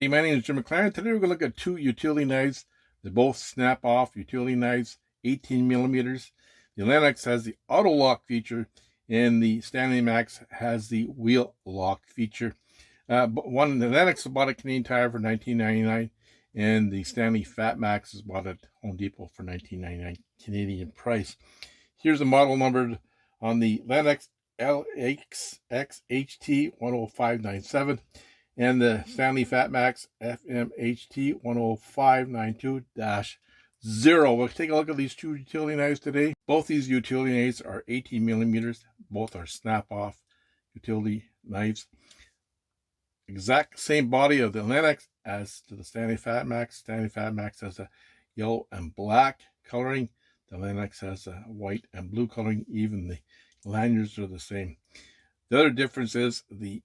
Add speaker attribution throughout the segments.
Speaker 1: Hey, my name is Jim McLaren. Today we're going to look at two utility knives. They both snap off utility knives, 18 millimeters. The Lenox has the auto lock feature, and the Stanley Max has the wheel lock feature. The Lenox bought at Canadian Tire for $19.99, and the Stanley Fatmax is bought at Home Depot for $19.99 Canadian price. Here's the model number on the Lenox LXXHT 10597. And the Stanley Fatmax FMHT 10592-0. We'll take a look at these two utility knives today. Both these utility knives are 18 millimeters. Both are snap-off utility knives. Exact same body of the Lenox as to the Stanley Fatmax. Stanley Fatmax has a yellow and black coloring. The Lenox has a white and blue coloring. Even the lanyards are the same. The other difference is the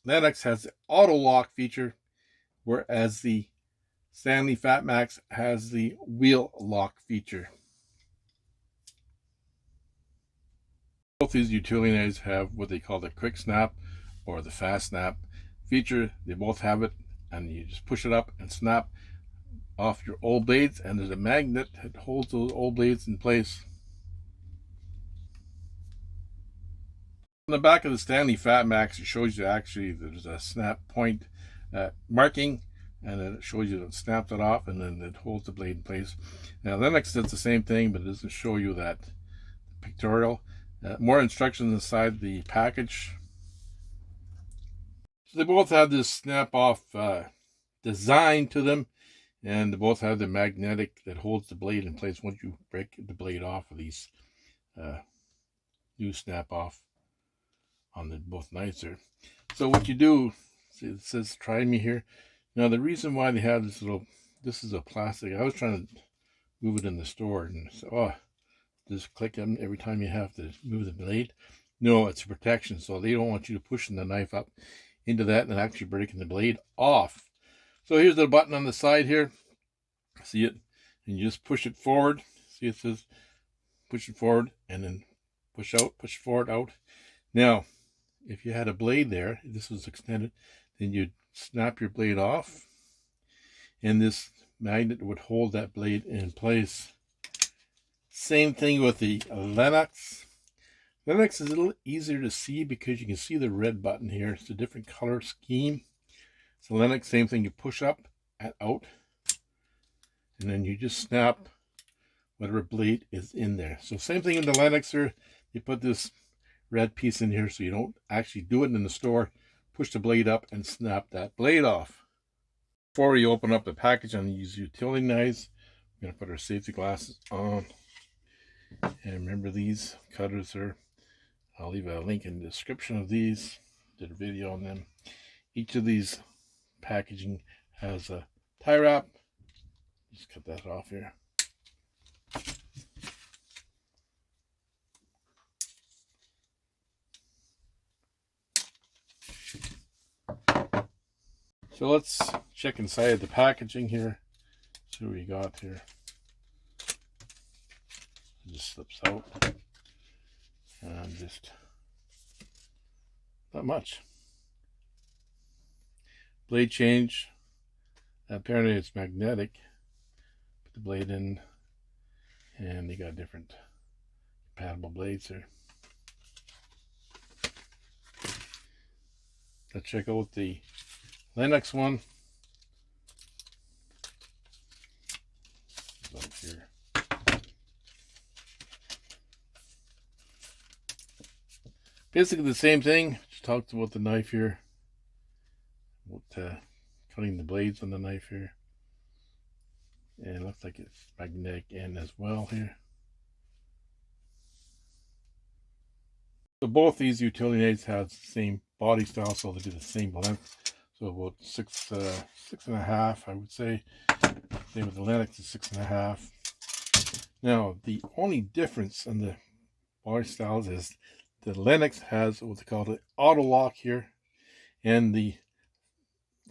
Speaker 1: Lenox has the auto lock feature, whereas the Stanley Fatmax has the wheel lock feature. Both these utility knives have what they call the quick snap or the fast snap feature. They both have it, and you just push it up and snap off your old blades, and there's a magnet that holds those old blades in place. On the back of the Stanley Fatmax, it shows you actually there's a snap point marking, and then it shows you that it snaps it off, and then it holds the blade in place. Now Lenox does the same thing, but it doesn't show you that pictorial. More instructions inside the package. So they both have this snap off design to them, and they both have the magnetic that holds the blade in place once you break the blade off of these new snap off on the both knives there. So what you do, see, it says try me here. Now the reason why they have this is a plastic. I was trying to move it in the store, and so just click them every time you have to move the blade. No, it's a protection, so they don't want you to pushing the knife up into that and actually breaking the blade off. So here's the button on the side here. See it? And you just push it forward. See, it says push it forward, and then push out, push forward, out. Now if you had a blade there, this was extended, then you'd snap your blade off, and this magnet would hold that blade in place. Same thing with the Lenox. Lenox is a little easier to see because you can see the red button here. It's a different color scheme. So Lenox, same thing, you push up and out, and then you just snap whatever blade is in there. So same thing in the Lenox here. You put this red piece in here so you don't actually do it in the store. Push the blade up and snap that blade off. Before we open up the package on these utility knives, we're going to put our safety glasses on. And remember, these cutters are, I'll leave a link in the description of these. Did a video on them. Each of these packaging has a tie wrap. Just cut that off here. So let's check inside the packaging here. See what we got here. It just slips out. And just not much. Blade change. Apparently it's magnetic. Put the blade in, and they got different compatible blades here. Let's check out the Lenox one. Up here. Basically the same thing. Just talked about the knife here. About cutting the blades on the knife here. And it looks like it's magnetic end as well here. So both these utility knives have the same body style, so they do the same length. So about six and a half, I would say. Same with the Lenox is 6.5. Now the only difference in the body styles is the Lenox has what they call the auto lock here, and the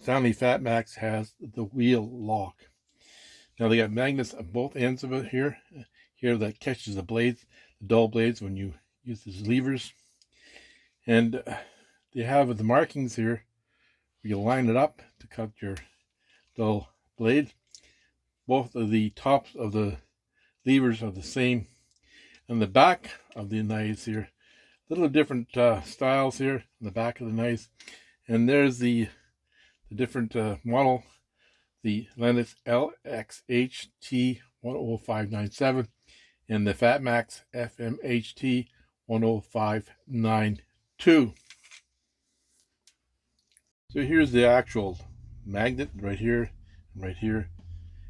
Speaker 1: Stanley Fatmax has the wheel lock. Now they got magnets at both ends of it here that catches the blades, the dull blades, when you use these levers. And they have the markings here. You line it up to cut your dull blade. Both of the tops of the levers are the same. And the back of the knives here, little different styles here in the back of the knives. And there's the different model, the Lenox LXHT 10597 and the Fatmax FMHT 10592. So here's the actual magnet right here and right here.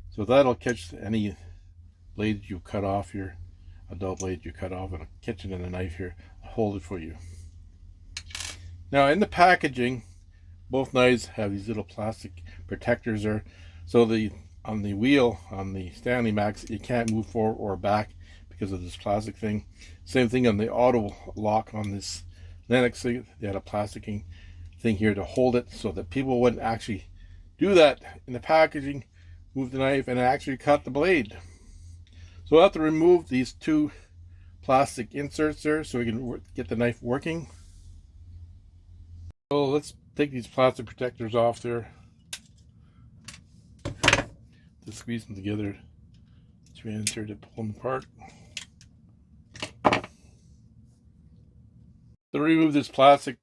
Speaker 1: So that'll catch any blade you cut off here, a dull blade you cut off, it'll catch it in the knife here, hold it for you. Now in the packaging, both knives have these little plastic protectors there. So on the wheel, on the Stanley Max, you can't move forward or back because of this plastic thing. Same thing on the auto lock on this Lenox thing. They had a plasticing thing here to hold it so that people wouldn't actually do that in the packaging, move the knife and actually cut the blade. So we'll have to remove these two plastic inserts there so we can get the knife working. So let's take these plastic protectors off there. Just squeeze them together to insert to pull them apart. To remove this plastic,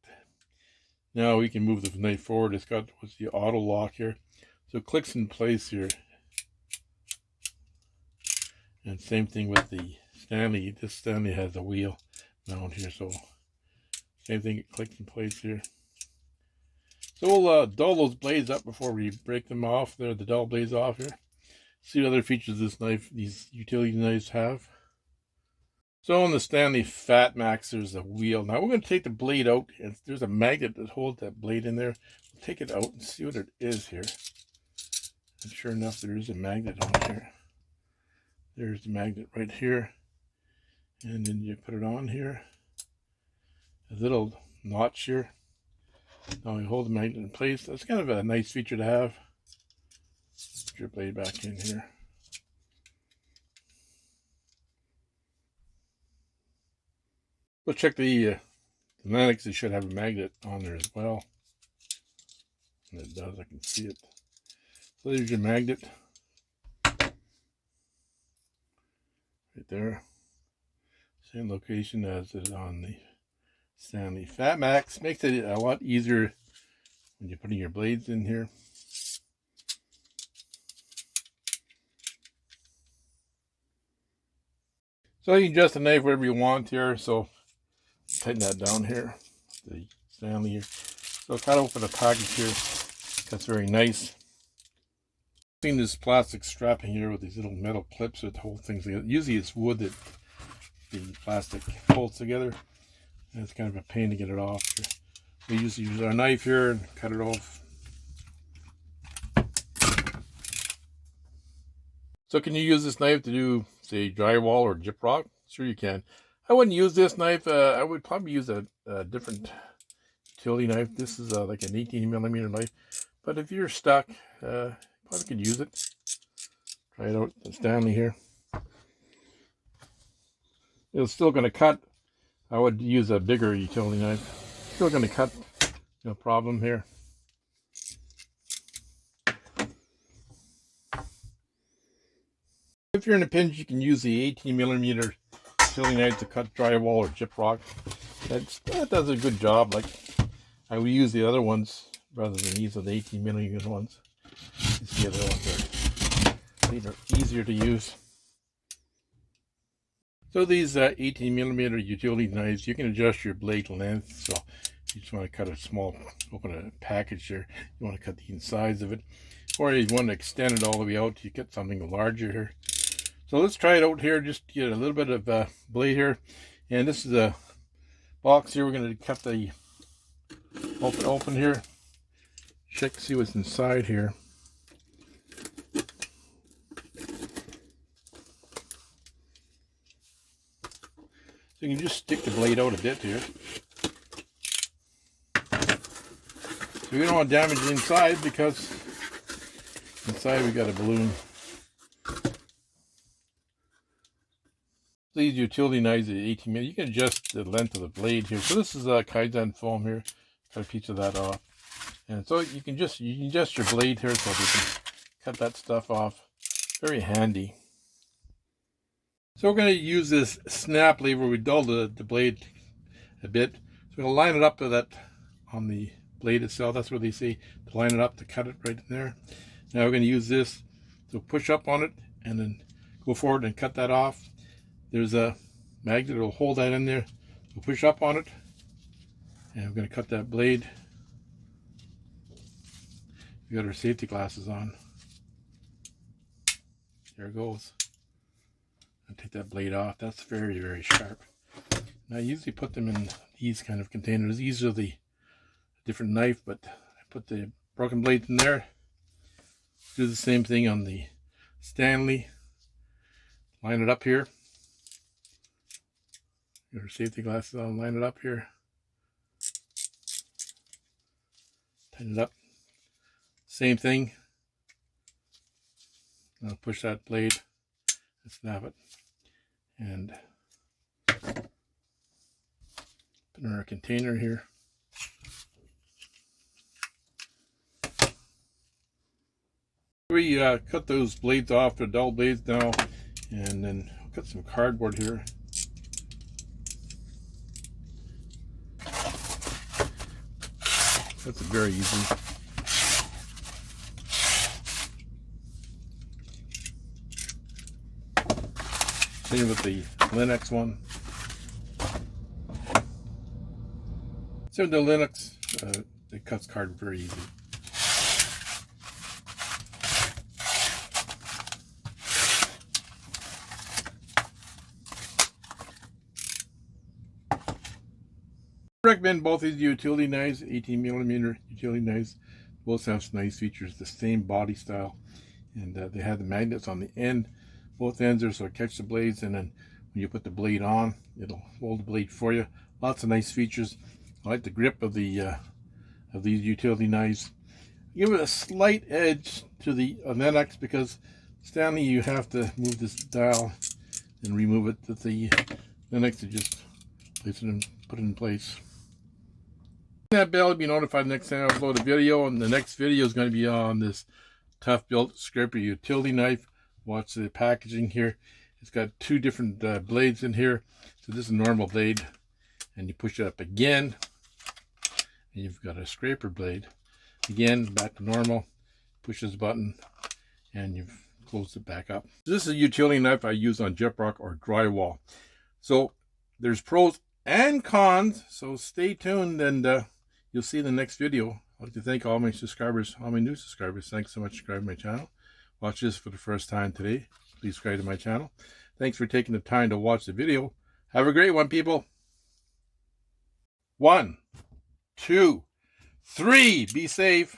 Speaker 1: now we can move the knife forward. It's got what's the auto lock here, so it clicks in place here. And same thing with the Stanley. This Stanley has a wheel mount here, so same thing, it clicks in place here. So we'll dull those blades up before we break them off. There, the dull blades off here. See what other features this knife, these utility knives have. So on the Stanley Fatmax, there's a wheel. Now we're going to take the blade out, and there's a magnet that holds that blade in there. We'll take it out and see what it is here. And sure enough, there is a magnet on here. There's the magnet right here. And then you put it on here. A little notch here. Now you hold the magnet in place. That's kind of a nice feature to have. Put your blade back in here. We'll check the Lenox. It should have a magnet on there as well. And it does, I can see it. So there's your magnet. Right there. Same location as it on the Stanley Fatmax. Makes it a lot easier when you're putting your blades in here. So you can adjust the knife wherever you want here. So tighten that down here, the Stanley here. So cut open the package here. That's very nice. Seen this plastic strapping here with these little metal clips that hold things together. Usually it's wood that the plastic holds together. And it's kind of a pain to get it off. We usually use our knife here and cut it off. So can you use this knife to do, say, drywall or gyprock? Sure you can. I wouldn't use this knife. I would probably use a different utility knife. This is like an 18mm knife. But if you're stuck, probably could use it. Try it out, the Stanley here. It's still going to cut. I would use a bigger utility knife. Still going to cut, no problem here. If you're in a pinch, you can use the 18mm utility knife to cut drywall or gyprock. That does a good job. Like I would use the other ones rather than these are the 18mm ones. These the other ones these are easier to use. So these 18mm utility knives, you can adjust your blade length. So if you just want to cut a small, open a package here, you want to cut the insides of it, or you want to extend it all the way out, you get something larger here. So let's try it out here, just to get a little bit of blade here. And this is a box here. We're going to cut the open here. Check to see what's inside here. So you can just stick the blade out a bit here. So we don't want to damage the inside because inside we got a balloon. These utility knives at 18mm, you can adjust the length of the blade here. So this is a Kaizen foam here. Cut a piece of that off. And so you can adjust your blade here so you can cut that stuff off. Very handy. So we're going to use this snap lever. We dull the blade a bit. So we're going to line it up to that on the blade itself. That's where they say to line it up, to cut it right in there. Now we're going to use this to push up on it and then go forward and cut that off. There's a magnet that will hold that in there. We'll push up on it and we're going to cut that blade. We got our safety glasses on. There it goes. And take that blade off. That's very, very sharp. Now I usually put them in these kind of containers. These are the different knife, but I put the broken blades in there. Do the same thing on the Stanley. Line it up here. Get our safety glasses on, line it up here. Tighten it up. Same thing. I'll push that blade and snap it. And put it in our container here. We cut those blades off, the dull blades now, and then cut some cardboard here. That's very easy. Same with the Lenox one. Same with the Lenox, it cuts cardboard very easy. I recommend both these utility knives, 18mm utility knives. Both have some nice features, the same body style, and they have the magnets on the end, both ends there, so it catches the blades, and then when you put the blade on, it'll hold the blade for you. Lots of nice features. I like the grip of the of these utility knives. Give it a slight edge to the Lenox, because Stanley, you have to move this dial and remove it. With the Lenox, to just place it and put it in place. That bell to be notified next time I upload a video, and the next video is going to be on this tough built scraper utility knife. Watch the packaging here. It's got two different blades in here. So this is a normal blade, and you push it up again and you've got a scraper blade. Again, back to normal. Push this button and you've closed it back up. This is a utility knife I use on gyprock or drywall. So there's pros and cons, so stay tuned, and you'll see in the next video. I'd like to thank all my subscribers, all my new subscribers. Thanks so much for subscribing to my channel. Watch this for the first time today. Please subscribe to my channel. Thanks for taking the time to watch the video. Have a great one, people. 1, 2, 3. Be safe.